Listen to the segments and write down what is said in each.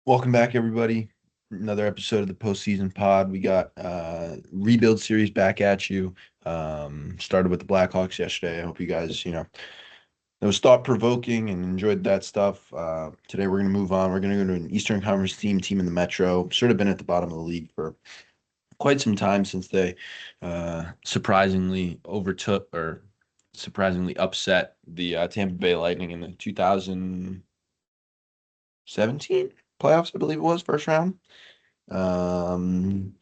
Welcome back, everybody. Another episode of the postseason pod. We got rebuild series back at you. Started with the Blackhawks yesterday. I hope you guys, it was thought provoking and enjoyed that stuff. Today we're gonna move on. We're gonna go to an Eastern Conference team in the Metro. Sort of been at the bottom of the league for quite some time since they surprisingly overtook or surprisingly upset the Tampa Bay Lightning in the 2017 playoffs, I believe it was, first round. Um,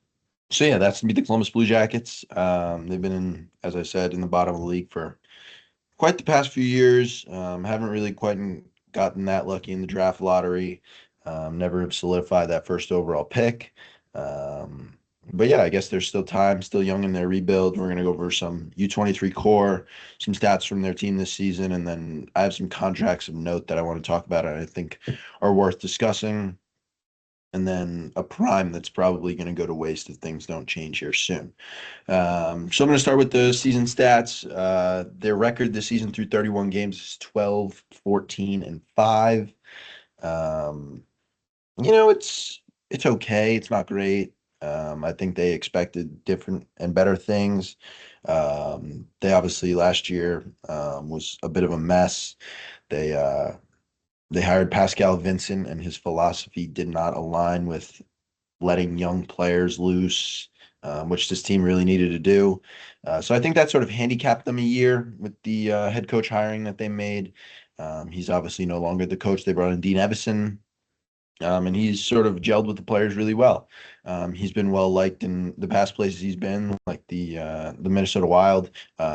so yeah, that's gonna be the Columbus Blue Jackets. They've been in, as I said, in the bottom of the league for quite the past few years. Haven't really quite gotten that lucky in the draft lottery. Never have solidified that first overall pick. Um, but yeah, I guess there's still time, still young in their rebuild. We're gonna go over some U23 core, some stats from their team this season, and then I have some contracts of note that I want to talk about and I think are worth discussing, and then a prime that's probably going to go to waste if things don't change here soon. So I'm going to start with the season stats. Their record this season through 31 games is 12, 14, and 5. Um, it's okay. It's not great. I think they expected different and better things. They obviously last year was a bit of a mess. They uh, they hired Pascal Vincent, and his philosophy did not align with letting young players loose, which this team really needed to do. So I think that sort of handicapped them a year with the head coach hiring that they made. He's obviously no longer the coach. They brought in Dean Evison, and he's sort of gelled with the players really well. He's been well liked in the past places he's been, like the Minnesota Wild.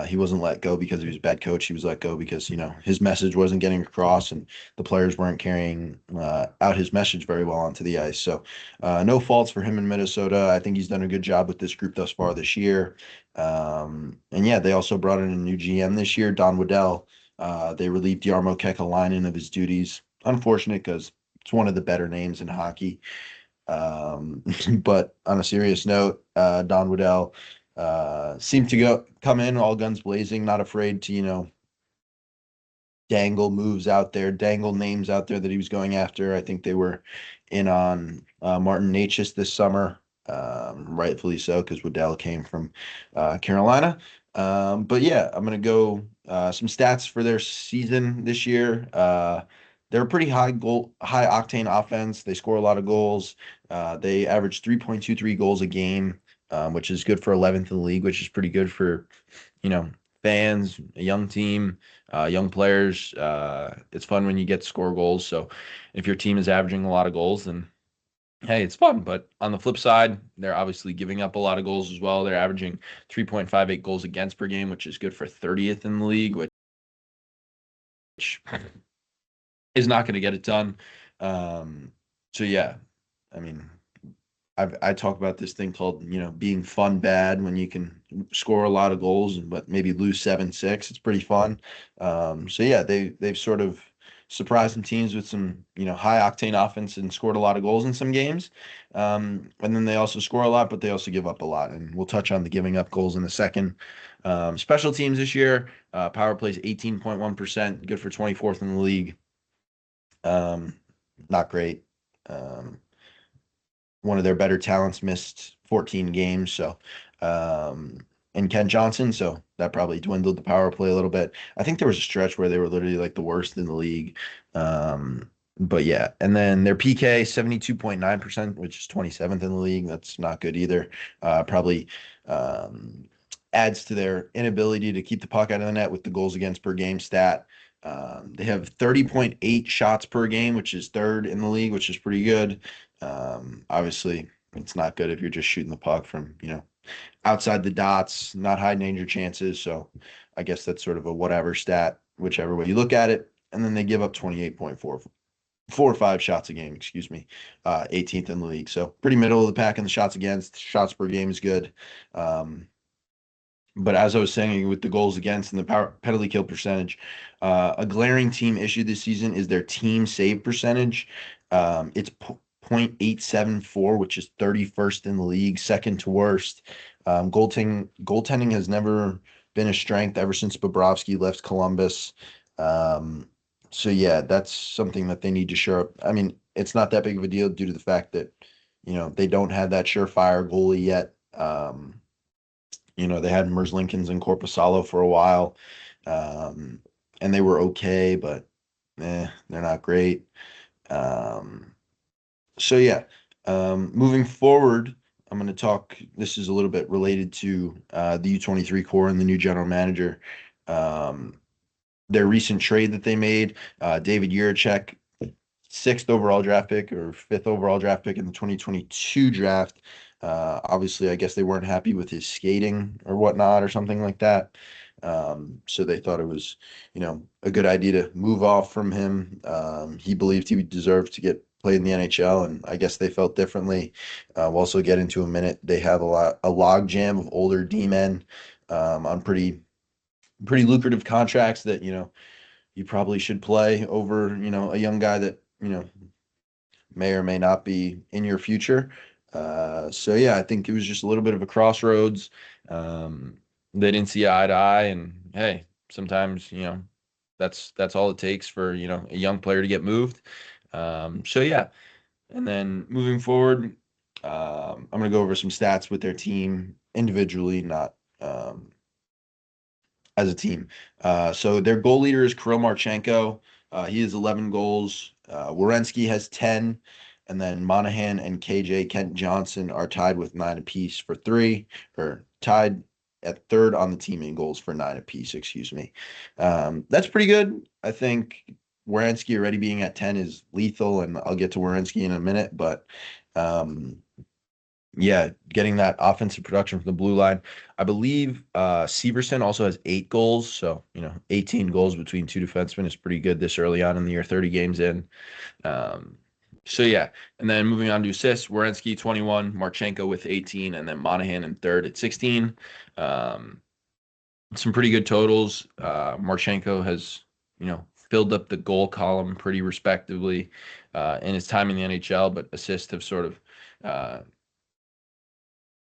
He wasn't let go because he was a bad coach. He was let go because his message wasn't getting across, and the players weren't carrying out his message very well onto the ice. So no faults for him in Minnesota. I think he's done a good job with this group thus far this year. And yeah, they also brought in a new GM this year, Don Waddell. They relieved Jarmo Kekalainen of his duties. Unfortunate because it's one of the better names in hockey. But on a serious note, Don Waddell seemed to come in all guns blazing, not afraid to, dangle moves out there, dangle names out there that he was going after. I think they were in on Martin Necas this summer, rightfully so, because Waddell came from Carolina. But yeah, I'm gonna go some stats for their season this year. They're a pretty high octane offense. They score a lot of goals. They average 3.23 goals a game, which is good for 11th in the league, which is pretty good for, you know, fans, a young team, young players. It's fun when you get to score goals. So if your team is averaging a lot of goals, then hey, it's fun. But on the flip side, they're obviously giving up a lot of goals as well. They're averaging 3.58 goals against per game, which is good for 30th in the league, which is not going to get it done. So yeah, I mean, I talk about this thing called, being fun bad when you can score a lot of goals but maybe lose 7-6. It's pretty fun. So yeah, they've sort of surprised some teams with some, high octane offense and scored a lot of goals in some games. And then they also score a lot, but they also give up a lot. And we'll touch on the giving up goals in a second. Special teams this year, power plays 18.1%, good for 24th in the league. Um, Not great. Um, One of their better talents missed 14 games. So, and Ken Johnson. So that probably dwindled the power play a little bit. I think there was a stretch where they were literally like the worst in the league. But yeah, and then their PK 72.9%, which is 27th in the league. That's not good either. Probably adds to their inability to keep the puck out of the net with the goals against per game stat. They have 30.8 shots per game, which is third in the league, which is pretty good. Obviously, it's not good if you're just shooting the puck from, outside the dots, not high danger chances. So I guess that's sort of a whatever stat, whichever way you look at it. And then they give up 28.45 shots a game, excuse me, 18th in the league. So pretty middle of the pack in the shots against. Shots per game is good. But as I was saying, with the goals against and the power penalty kill percentage, a glaring team issue this season is their team save percentage. It's 0.874, which is 31st in the league, second to worst. Goaltending has never been a strength ever since Bobrovsky left Columbus. So yeah, that's something that they need to shore up. I mean, it's not that big of a deal due to the fact that, they don't have that surefire goalie yet. They had Merzlikins and Corpusalo for a while, um, and they were okay, but they're not great. Um, so yeah, moving forward, I'm going to talk. This is a little bit related to the U23 core and the new general manager. Um, their recent trade that they made, David Jiricek, sixth overall draft pick or fifth overall draft pick in the 2022 draft. Obviously, I guess they weren't happy with his skating or whatnot or something like that. So they thought it was, a good idea to move off from him. He believed he deserved to get played in the NHL, and I guess they felt differently. We'll also get into a minute. They have a log jam of older D-men on pretty lucrative contracts that, you probably should play over, a young guy that, may or may not be in your future. So yeah, I think it was just a little bit of a crossroads. They didn't see eye to eye, and hey, sometimes that's all it takes for a young player to get moved. So yeah, and then moving forward, I'm gonna go over some stats with their team individually, not as a team. So their goal leader is Kirill Marchenko. He has 11 goals. Werenski has 10. And then Monahan and KJ Kent Johnson are tied with 9 apiece for 3, or tied at third on the team in goals for 9 apiece, excuse me. That's pretty good. I think Werenski already being at 10 is lethal, and I'll get to Werenski in a minute, but yeah, getting that offensive production from the blue line. I believe Severson also has 8 goals. So, 18 goals between two defensemen is pretty good this early on in the year, 30 games in. Um, so, yeah. And then moving on to assists, Werenski 21, Marchenko with 18, and then Monahan in third at 16. Um, some pretty good totals. Marchenko has, filled up the goal column pretty respectively in his time in the NHL, but assists have sort of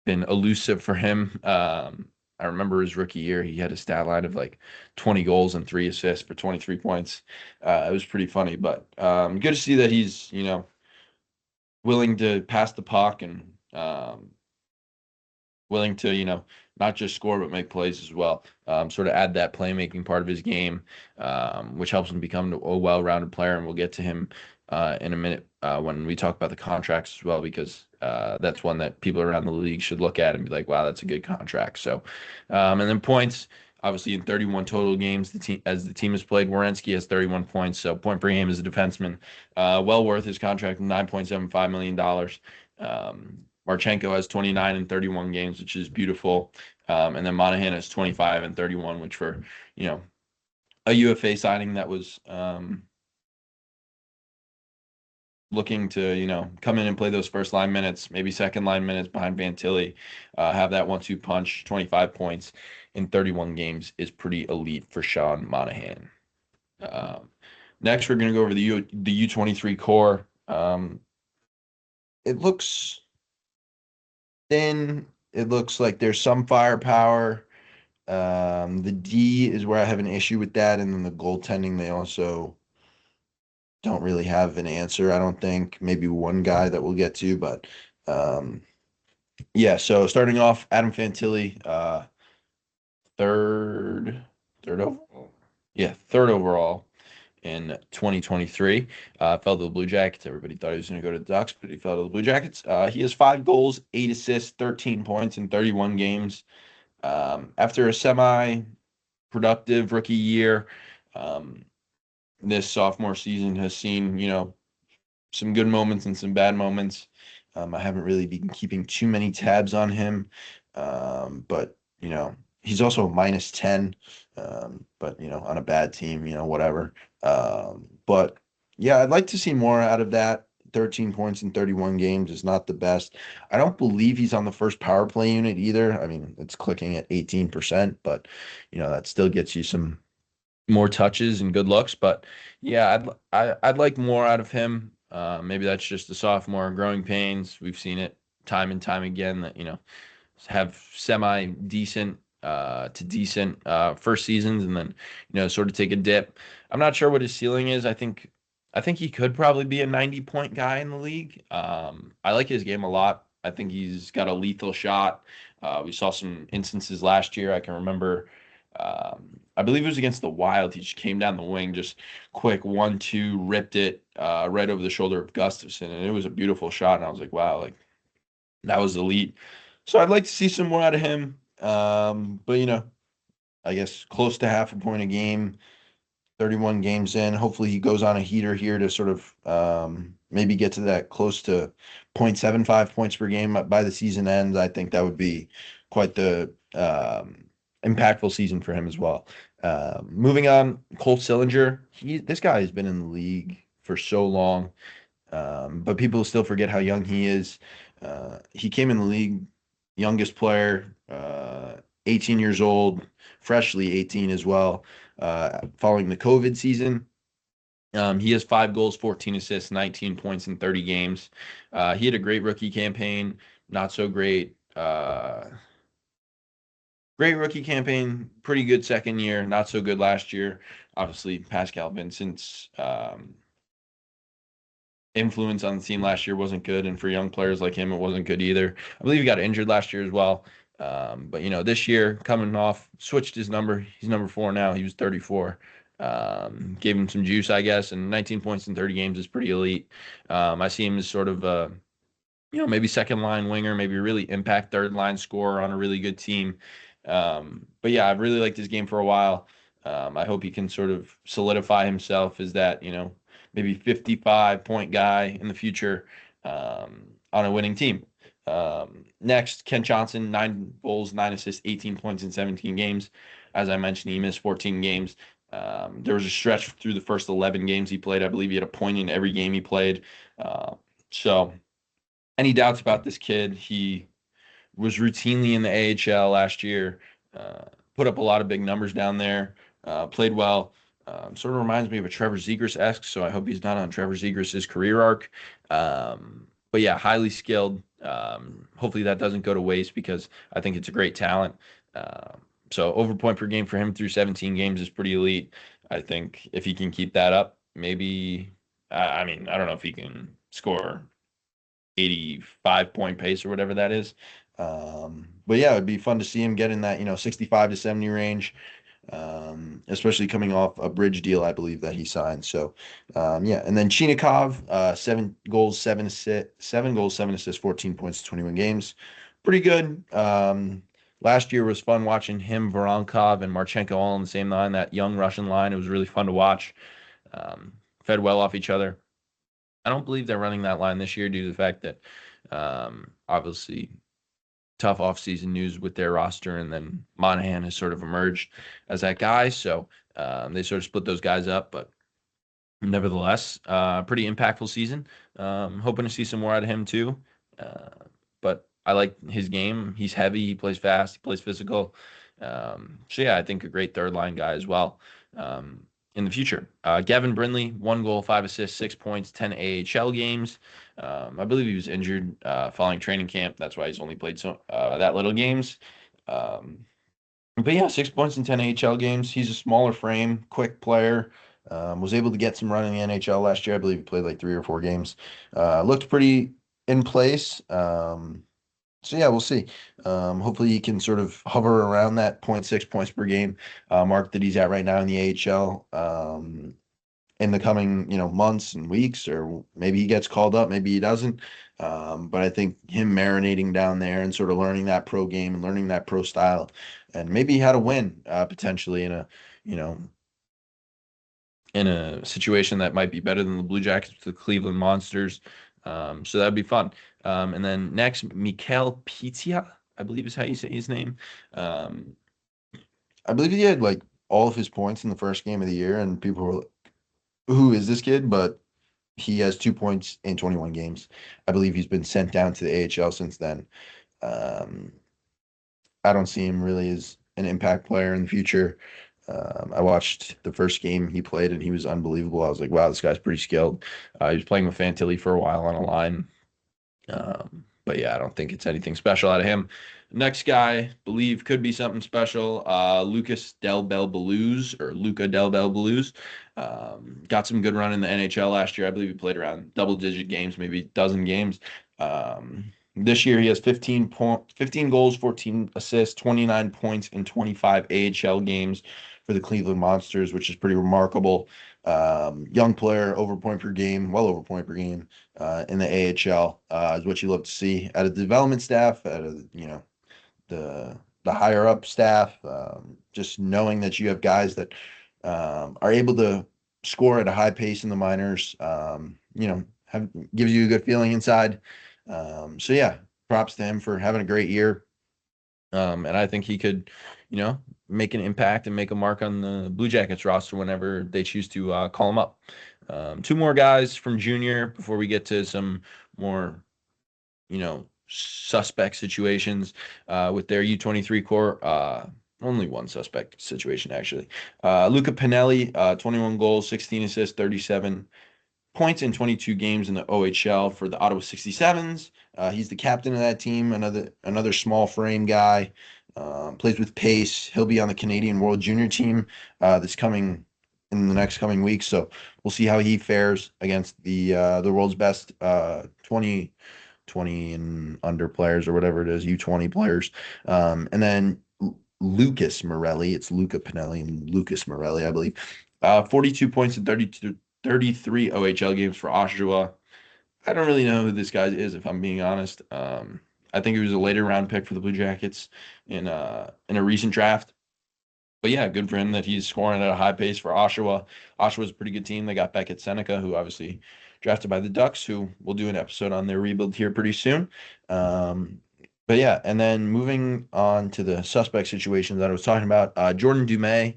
been elusive for him. I remember his rookie year, he had a stat line of like 20 goals and 3 assists for 23 points. It was pretty funny, but good to see that he's, willing to pass the puck and willing to, not just score, but make plays as well. Sort of add that playmaking part of his game, which helps him become a well-rounded player. And we'll get to him in a minute when we talk about the contracts as well, because that's one that people around the league should look at and be like, wow, that's a good contract. So, and then points, obviously in 31 total games, the team has played, Werenski has 31 points. So point per game as a defenseman, well worth his contract, $9.75 million. Marchenko has 29 in 31 games, which is beautiful. And then Monahan has 25 and 31, which for, a UFA signing that was looking to, come in and play those first line minutes, maybe second line minutes behind Vantilli, have that 1-2 punch, 25 points in 31 games is pretty elite for Sean Monahan. Next, we're going to go over the U23 core. It looks thin. It looks like there's some firepower. The D is where I have an issue with that, and then the goaltending, they also don't really have an answer, I don't think. Maybe one guy that we'll get to, but yeah. So starting off, Adam Fantilli, third, third overall, yeah, third overall in 2023. Fell to the Blue Jackets. Everybody thought he was going to go to the Ducks, but he fell to the Blue Jackets. He has 5 goals, 8 assists, 13 points in 31 games. After a semi-productive rookie year, this sophomore season has seen, some good moments and some bad moments. I haven't really been keeping too many tabs on him, but he's also a -10, but on a bad team, whatever. But yeah, I'd like to see more out of that. 13 points in 31 games is not the best. I don't believe he's on the first power play unit either. I mean, it's clicking at 18%, but that still gets you some more touches and good looks. But yeah, I'd like more out of him. Maybe that's just the sophomore growing pains. We've seen it time and time again that have semi decent to decent first seasons, and then sort of take a dip. I'm not sure what his ceiling is. I think I think he could probably be a 90-point guy in the league. I like his game a lot. I think he's got a lethal shot. We saw some instances last year. I can remember, I believe it was against the Wild. He just came down the wing, just quick 1-2, ripped it right over the shoulder of Gustafson, and it was a beautiful shot. And I was like, wow, like that was elite. So I'd like to see some more out of him. But I guess close to half a point a game. 31 games in. Hopefully he goes on a heater here to sort of maybe get to that close to 0.75 points per game by the season ends. I think that would be quite the impactful season for him as well. Moving on, Cole Sillinger. This guy has been in the league for so long, but people still forget how young he is. He came in the league, youngest player, 18 years old, freshly 18 as well, following the COVID season. He has 5 goals, 14 assists, 19 points in 30 games. He had a great rookie campaign, not so great. Great rookie campaign, pretty good second year, not so good last year. Obviously, Pascal Vincent's influence on the team last year wasn't good, and for young players like him, it wasn't good either. I believe he got injured last year as well. But this year coming off, switched his number. He's number 4 now. He was 34. Gave him some juice, I guess, and 19 points in 30 games is pretty elite. I see him as sort of maybe second line winger, maybe really impact third line scorer on a really good team. But yeah, I've really liked his game for a while. I hope he can sort of solidify himself as that, maybe 55-point guy in the future on a winning team. Next, Kent Johnson, 9 goals, 9 assists, 18 points in 17 games. As I mentioned, he missed 14 games. There was a stretch through the first 11 games he played. I believe he had a point in every game he played. So any doubts about this kid? He was routinely in the AHL last year, put up a lot of big numbers down there, played well. Sort of reminds me of a Trevor Zegras-esque, so I hope he's not on Trevor Zegras' career arc. But yeah, highly skilled. Hopefully that doesn't go to waste because I think it's a great talent. So over point per game for him through 17 games is pretty elite. I think if he can keep that up, maybe, I mean, I don't know if he can score 85-point pace or whatever that is. But yeah, it'd be fun to see him get in that, 65 to 70 range, especially coming off a bridge deal, I believe that he signed. So, yeah. And then Chinikov, 7 goals, 7 assists, 14 points, 21 games. Pretty good. Last year was fun watching him, Voronkov, and Marchenko all on the same line, that young Russian line. It was really fun to watch. Fed well off each other. I don't believe they're running that line this year due to the fact that obviously tough offseason news with their roster, and then Monahan has sort of emerged as that guy. So they sort of split those guys up, but nevertheless, pretty impactful season. Hoping to see some more out of him too. But I like his game. He's heavy. He plays fast. He plays physical. So yeah, I think a great third line guy as well. In the future, Gavin Brindley, 1 goal, 5 assists, 6 points, 10 AHL games. I believe he was injured following training camp. That's why he's only played that little games. But yeah, 6 points in 10 AHL games. He's a smaller frame, quick player. Was able to get some run in the NHL last year. I believe he played like 3 or 4 games. Looked pretty in place. So yeah, we'll see. Hopefully he can sort of hover around that 0.6 points per game mark that he's at right now in the AHL in the coming months and weeks, or maybe he gets called up, maybe he doesn't. But I think him marinating down there and sort of learning that pro game and learning that pro style, and maybe how to win potentially in a in a situation that might be better than the Blue Jackets, the Cleveland Monsters. So that'd be fun. And then next, Mikael Pitia, I believe is how you say his name. I believe he had like all of his points in the first game of the year, and people were like, who is this kid? But he has 2 points in 21 games. I believe he's been sent down to the AHL since then. I don't see him really as an impact player in the future. I watched the first game he played, and he was unbelievable. I was like, wow, this guy's pretty skilled. He was playing with Fantilli for a while on a line. But yeah, I don't think it's anything special out of him. Next guy, believe could be something special. Lucas Del Belbaluz or Luca Del Belbaluz. Got some good run in the NHL last year. I believe he played around double-digit games, maybe a dozen games. This year he has 15 goals, 14 assists, 29 points in 25 AHL games for the Cleveland Monsters, which is pretty remarkable. Young player, over point per game, well over point per game in the AHL is what you love to see out of the development staff, out of the higher up staff. Just knowing that you have guys that are able to score at a high pace in the minors, gives you a good feeling inside. So yeah, props to him for having a great year. And I think he could, make an impact and make a mark on the Blue Jackets roster whenever they choose to call him up. Two more guys from junior before we get to some more, suspect situations with their U23 core. Only one suspect situation, actually. Luca Pinelli, 21 goals, 16 assists, 37 points in 22 games in the OHL for the Ottawa 67s. He's the captain of that team, another small frame guy. Plays with pace. He'll be on the Canadian World Junior team that's coming in the next coming weeks. So we'll see how he fares against the world's best 20 and under players or whatever it is, U20 players. And then Lucas Morelli. It's Luca Pinelli and Lucas Morelli, I believe. 42 points in 33 OHL games for Oshawa. I don't really know who this guy is, if I'm being honest. I think he was a later round pick for the Blue Jackets in a recent draft. But yeah, good for him that he's scoring at a high pace for Oshawa. Oshawa's a pretty good team. They got Beckett Seneca, who obviously drafted by the Ducks, who we'll do an episode on their rebuild here pretty soon. But yeah, and then moving on to the suspect situations that I was talking about, Jordan Dumais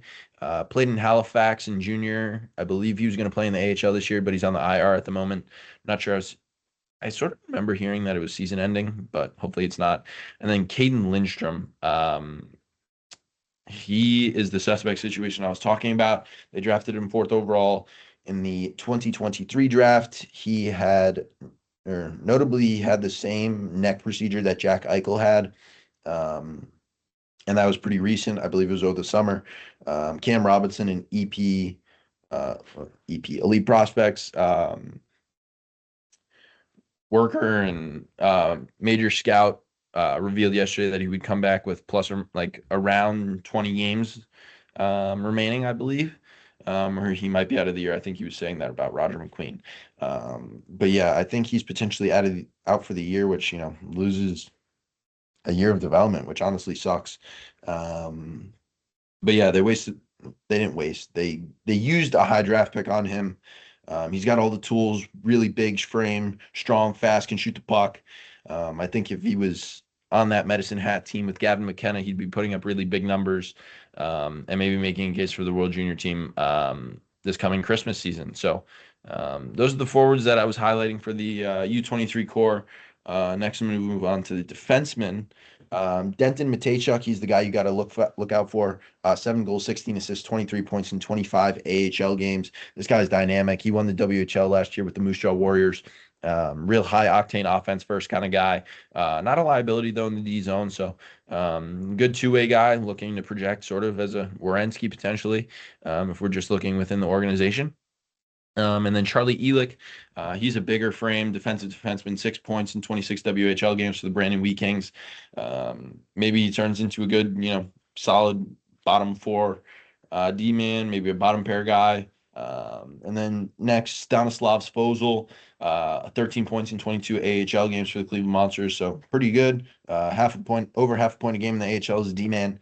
played in Halifax in junior. I believe he was going to play in the AHL this year, but he's on the IR at the moment. Not sure. I sort of remember hearing that it was season ending, but hopefully it's not. And then Caden Lindstrom. He is the suspect situation I was talking about. They drafted him fourth overall in the 2023 draft. He had, or notably, had the same neck procedure that Jack Eichel had. And that was pretty recent. I believe it was over the summer. Cam Robinson and EP Elite Prospects, Worker and Major Scout revealed yesterday that he would come back with plus or like around 20 games remaining, I believe. Or he might be out of the year. I think he was saying that about Roger McQueen. But yeah, I think he's potentially out for the year, which, loses a year of development, which honestly sucks. But yeah, they didn't waste. They used a high draft pick on him. He's got all the tools, really big frame, strong, fast, can shoot the puck. I think if he was on that Medicine Hat team with Gavin McKenna, he'd be putting up really big numbers and maybe making a case for the World Junior team this coming Christmas season. So those are the forwards that I was highlighting for the U23 core. Next, I'm going to move on to the defensemen. Denton Mateychuk, he's the guy you got to look out for. 7 goals, 16 assists, 23 points in 25 AHL games. This guy's dynamic. He won the WHL last year with the Moose Jaw Warriors. Real high octane offense first kind of guy. Not a liability though in the D zone. So good two-way guy looking to project sort of as a Werenski potentially if we're just looking within the organization. And then Charlie Elick, he's a bigger frame defensive defenseman, 6 points in 26 WHL games for the Brandon Wheat Kings. Maybe he turns into a good, solid bottom four D-man, maybe a bottom pair guy. And then next, Stanislav Svozil, 13 points in 22 AHL games for the Cleveland Monsters. So pretty good. Over half a point a game in the AHL as a D-man.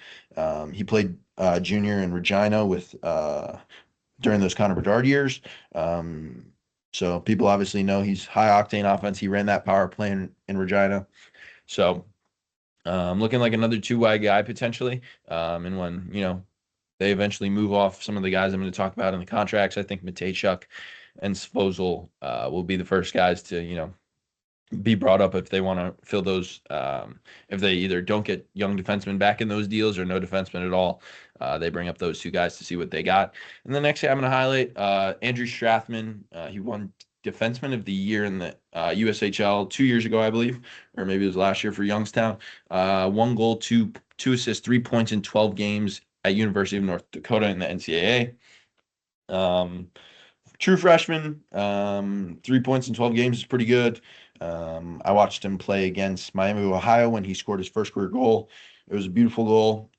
He played junior in Regina with during those Connor Bedard years. So people obviously know he's high octane offense. He ran that power play in Regina. So looking like another two-way guy potentially. And when, they eventually move off some of the guys I'm going to talk about in the contracts, I think Mateychuk and Svozil will be the first guys to, be brought up if they want to fill those. If they either don't get young defensemen back in those deals or no defensemen at all, they bring up those two guys to see what they got. And the next guy I'm going to highlight, Andrew Strathman. He won defenseman of the year in the USHL 2 years ago, I believe, or maybe it was last year for Youngstown. 1 goal, two assists, 3 points in 12 games at University of North Dakota in the NCAA. True freshman, 3 points in 12 games is pretty good. I watched him play against Miami of Ohio when he scored his first career goal. It was a beautiful goal.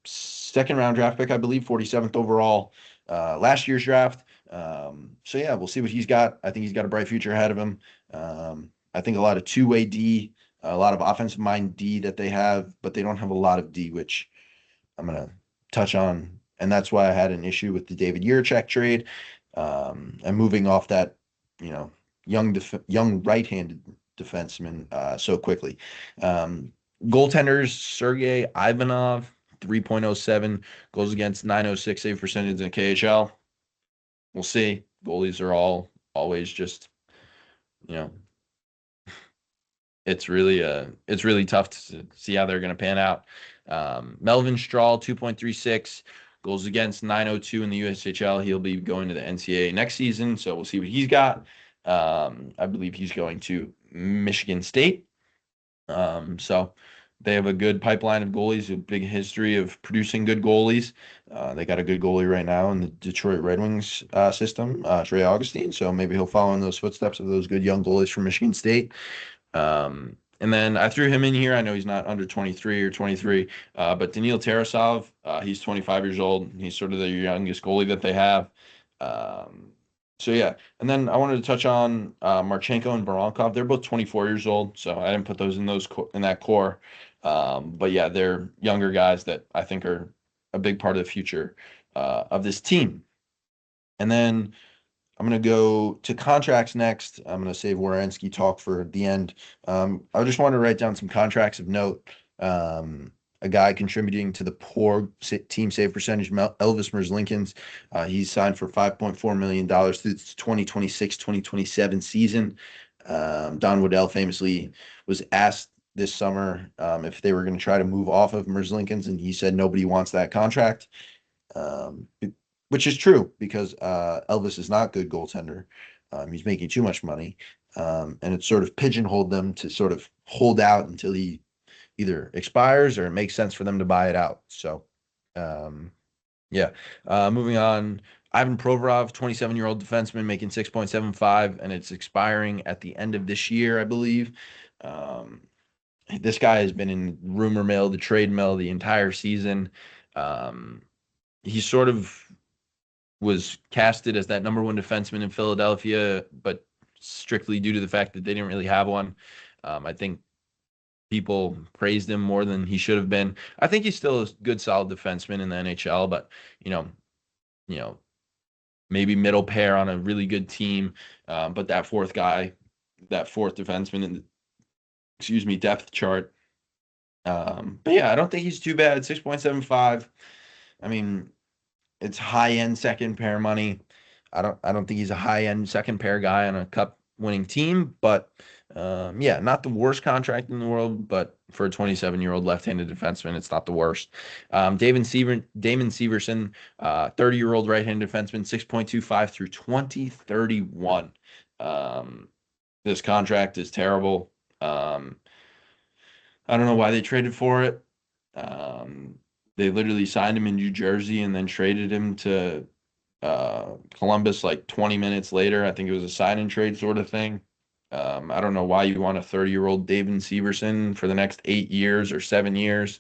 Second round draft pick, I believe, 47th overall, last year's draft. So yeah, we'll see what he's got. I think he's got a bright future ahead of him. I think a lot of two-way D, a lot of offensive mind D that they have, but they don't have a lot of D, which I'm gonna touch on, and that's why I had an issue with the David Jiricek trade, and moving off that, you know, young right-handed defenseman so quickly. Goaltenders: Sergei Ivanov, 3.07 goals against, 906 save percentage in KHL. We'll see. Goalies are always just, you know, it's really tough to see how they're going to pan out. Melvin Strahl, 2.36 goals against, 902 in the USHL. He'll be going to the NCAA next season, so we'll see what he's got. I believe he's going to Michigan State. So they have a good pipeline of goalies, a big history of producing good goalies. They got a good goalie right now in the Detroit Red Wings system, Trey Augustine. So maybe he'll follow in those footsteps of those good young goalies from Michigan State. And then I threw him in here. I know he's not under 23 or 23, but Daniil Tarasov, he's 25 years old. He's sort of the youngest goalie that they have. So yeah, and then I wanted to touch on Marchenko and Voronkov. They're both 24 years old, so I didn't put those in that core. But yeah, they're younger guys that I think are a big part of the future of this team. And then I'm going to go to contracts next. I'm going to save Werenski talk for the end. I just want to write down some contracts of note. A guy contributing to the poor team save percentage, Elvis Merzlikins. He's signed for $5.4 million through the 2026-2027 season. Don Waddell famously was asked this summer if they were going to try to move off of Merzlikins, and he said nobody wants that contract. Which is true because Elvis is not a good goaltender. He's making too much money. And it sort of pigeonholed them to sort of hold out until he either expires or it makes sense for them to buy it out. So, yeah. Moving on. Ivan Provorov, 27-year-old defenseman, making 6.75, and it's expiring at the end of this year, I believe. This guy has been in rumor mill, the trade mill, the entire season. He sort of was casted as that number one defenseman in Philadelphia, but strictly due to the fact that they didn't really have one. I think people praised him more than he should have been. I think he's still a good, solid defenseman in the NHL, but you know, maybe middle pair on a really good team. But that fourth defenseman in the depth chart. But yeah, I don't think he's too bad. 6.75. I mean, it's high-end second pair money. I don't think he's a high-end second pair guy on a cup winning team, but yeah, not the worst contract in the world, but for a 27-year-old left-handed defenseman, it's not the worst. Damon Severson, 30-year-old right-handed defenseman, 6.25 through 2031. This contract is terrible. I don't know why they traded for it. They literally signed him in New Jersey and then traded him to Columbus like 20 minutes later. I think it was a sign and trade sort of thing. I don't know why you want a 30-year-old David Severson for the next 8 years or 7 years.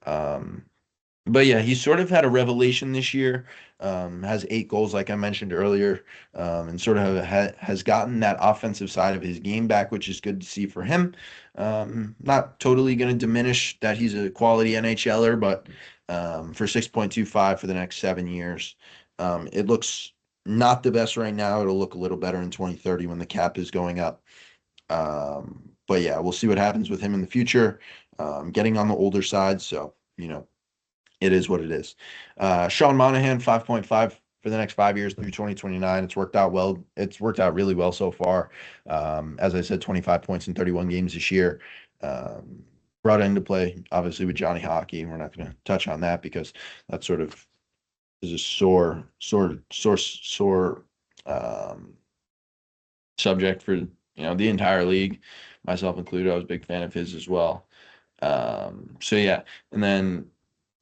But yeah, he sort of had a revelation this year. Has 8 goals, like I mentioned earlier, and sort of has gotten that offensive side of his game back, which is good to see for him. Not totally going to diminish that he's a quality NHLer, but for 6.25 for the next 7 years, it looks not the best right now. It'll look a little better in 2030 when the cap is going up. But yeah, we'll see what happens with him in the future. Getting on the older side, so it is what it is. Sean Monahan, 5.5 for the next 5 years through 2029. It's worked out well. It's worked out really well so far. As I said, 25 points in 31 games this year. Brought into play, obviously, with Johnny Hockey. We're not going to touch on that because that sort of is a sore subject for, the entire league, myself included. I was a big fan of his as well. So yeah, and then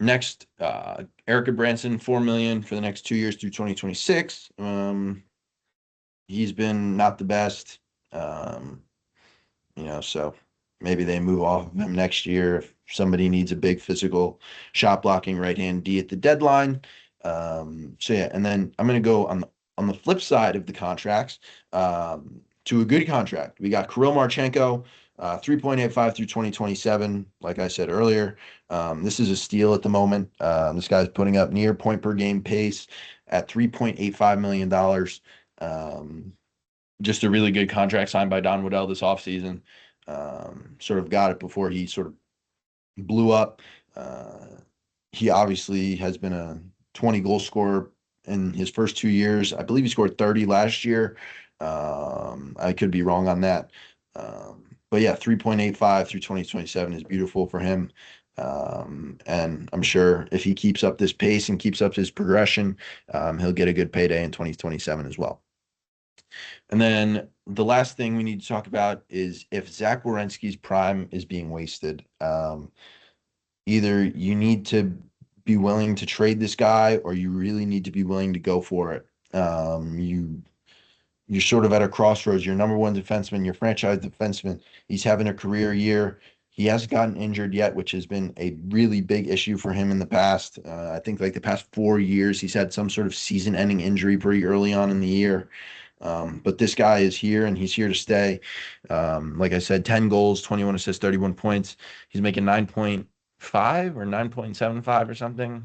next, Erica Branson, 4 million for the next 2 years through 2026. He's been not the best. Um, so maybe they move off of him next year if somebody needs a big physical shot blocking right hand D at the deadline. So yeah, and then I'm gonna go on the flip side of the contracts, to a good contract. We got Kirill Marchenko, 3.85 through 2027. Like I said earlier, this is a steal at the moment. This guy's putting up near point per game pace at $3.85 million. Just a really good contract signed by Don Waddell this offseason. Sort of got it before he sort of blew up. Uh, he obviously has been a 20 goal scorer in his first 2 years. I believe he scored 30 last year. I could be wrong on that. But yeah, 3.85 through 2027 is beautiful for him. And I'm sure if he keeps up this pace and keeps up his progression, he'll get a good payday in 2027 as well. And then the last thing we need to talk about is if Zach Werenski's prime is being wasted. Either you need to be willing to trade this guy, or you really need to be willing to go for it. You're sort of at a crossroads. Your number one defenseman, your franchise defenseman, he's having a career year. He hasn't gotten injured yet, which has been a really big issue for him in the past. I think like the past 4 years, he's had some sort of season-ending injury pretty early on in the year. But this guy is here and he's here to stay. Like I said, 10 goals, 21 assists, 31 points. He's making 9.5 or 9.75 or something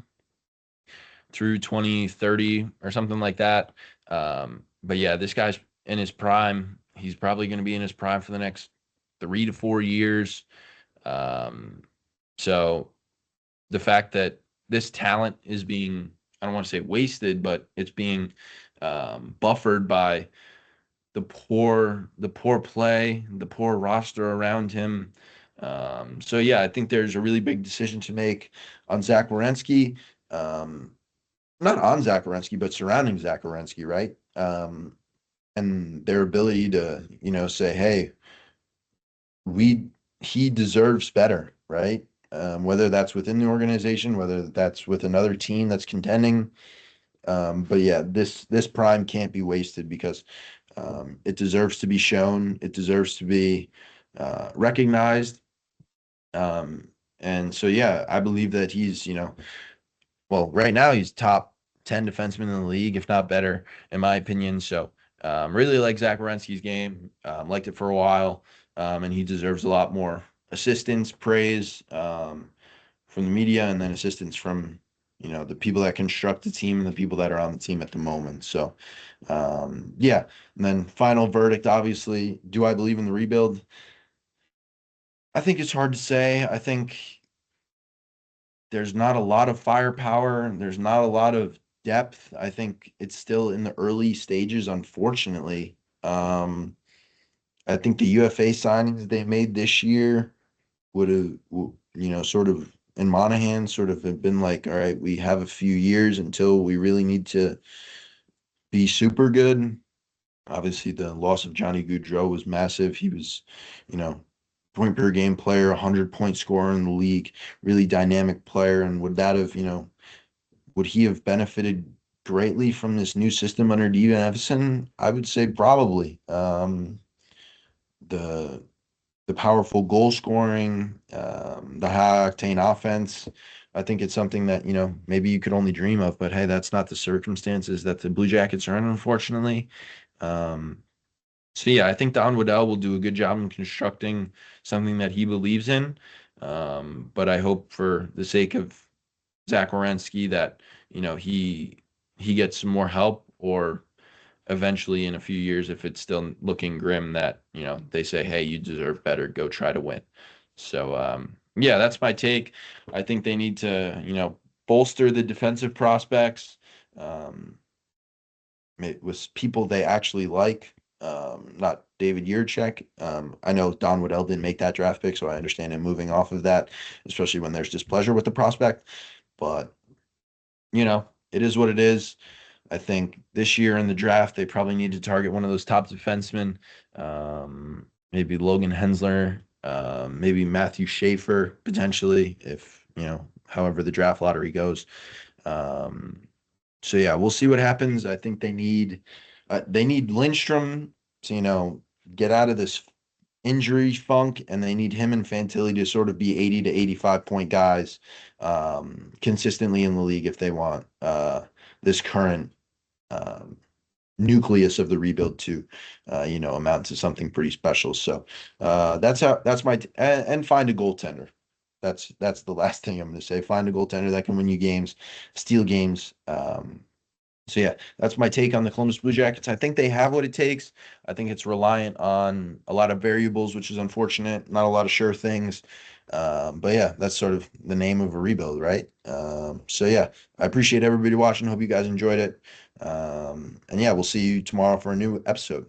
through 2030 or something like that. But yeah, this guy's in his prime. He's probably going to be in his prime for the next 3 to 4 years. So the fact that this talent is being, I don't want to say wasted, but it's being buffered by the poor play, the poor roster around him. So yeah, I think there's a really big decision to make on Zach Werenski. Not on Zach Werenski, but surrounding Zach Werenski, right? And their ability to, say, hey, we he deserves better, right? Whether that's within the organization, whether that's with another team that's contending. But yeah, this prime can't be wasted because it deserves to be shown. It deserves to be recognized. And so, yeah, I believe that he's, well, right now he's top 10 defenseman in the league, if not better, in my opinion. So, really like Zach Werenski's game. Liked it for a while, and he deserves a lot more assistance, praise from the media, and then assistance from the people that construct the team and the people that are on the team at the moment. So, yeah. And then final verdict, obviously, do I believe in the rebuild? I think it's hard to say. I think there's not a lot of firepower. There's not a lot of depth. I think it's still in the early stages, unfortunately. I think the UFA signings they made this year would have, sort of in Monahan, sort of have been like, all right, we have a few years until we really need to be super good. Obviously, the loss of Johnny Gaudreau was massive. He was, you know, point per game player, 100-point scorer in the league, really dynamic player. And would that have, would he have benefited greatly from this new system under Dean Evison? I would say probably. The powerful goal scoring, the high octane offense. I think it's something that, maybe you could only dream of, but hey, that's not the circumstances that the Blue Jackets are in, unfortunately. Um, so yeah, I think Don Waddell will do a good job in constructing something that he believes in. But I hope for the sake of Zach Werenski that, he gets some more help, or eventually in a few years, if it's still looking grim, that, they say, hey, you deserve better, go try to win. So, yeah, that's my take. I think they need to, bolster the defensive prospects with people they actually like, not David Yurchek. I know Don Waddell didn't make that draft pick, so I understand him moving off of that, especially when there's displeasure with the prospect. But, it is what it is. I think this year in the draft, they probably need to target one of those top defensemen. Maybe Logan Hensler, maybe Matthew Schaefer, potentially, if, however the draft lottery goes. Um, so yeah, we'll see what happens. I think they need Lindstrom to, get out of this injury funk, and they need him and Fantilli to sort of be 80 to 85 point guys consistently in the league if they want this current um, nucleus of the rebuild to amount to something pretty special. So that's and find a goaltender. That's the last thing I'm going to say. Find a goaltender that can win you games, steal games. So yeah, that's my take on the Columbus Blue Jackets. I think they have what it takes. I think it's reliant on a lot of variables, which is unfortunate. Not a lot of sure things. But yeah, that's sort of the name of a rebuild, right? So yeah, I appreciate everybody watching. Hope you guys enjoyed it. And yeah, we'll see you tomorrow for a new episode.